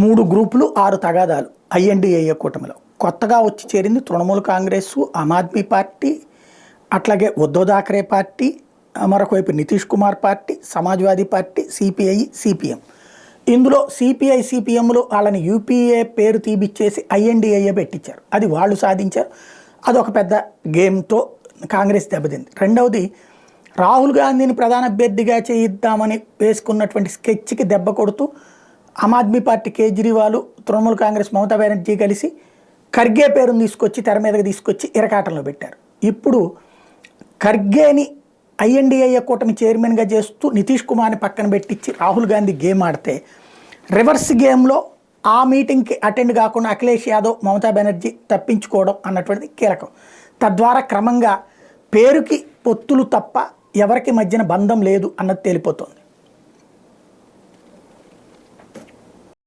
3 గ్రూపులు 6 తగాదాలు ఐఎన్డీఏ కూటమిలో కొత్తగా వచ్చి చేరింది తృణమూల్ కాంగ్రెస్, ఆమ్ ఆద్మీ పార్టీ, అట్లాగే ఉద్ధవ్ థాకరే పార్టీ, మరొక వైపు Nitish Kumar party, Samajwadi party, CPI, CPM. ఇందులో సిపిఐ సిపిఎంలు వాళ్ళని యూపీఏ పేరు తీపిచ్చేసి ఐఎన్డీఏ పెట్టించారు. అది వాళ్ళు సాధించారు. అదొక పెద్ద గేమ్తో కాంగ్రెస్ దెబ్బతింది. రెండవది, రాహుల్ గాంధీని ప్రధాన అభ్యర్థిగా చేయిద్దామని వేసుకున్నటువంటి స్కెచ్కి దెబ్బ కొడుతూ ఆమ్ ఆద్మీ పార్టీ కేజ్రీవాల్, తృణమూల్ కాంగ్రెస్ మమతా బెనర్జీ కలిసి ఖర్గే పేరును తీసుకొచ్చి తెర మీదకి తీసుకొచ్చి ఇరకాటంలో పెట్టారు. ఇప్పుడు ఖర్గేని ఐఎన్డీఏ కూటమి చైర్మన్గా చేస్తూ నితీష్ కుమార్ని పక్కన పెట్టించి రాహుల్ గాంధీ గేమ్ ఆడితే, రివర్స్ గేమ్లో ఆ మీటింగ్కి అటెండ్ కాకుండా అఖిలేష్ యాదవ్, మమతా బెనర్జీ తప్పించుకోవడం అన్నటువంటిది కీలకం. తద్వారా క్రమంగా పేరుకి పొత్తులు తప్ప ఎవరికి మధ్యన బంధం లేదు అన్నది తేలిపోతుంది.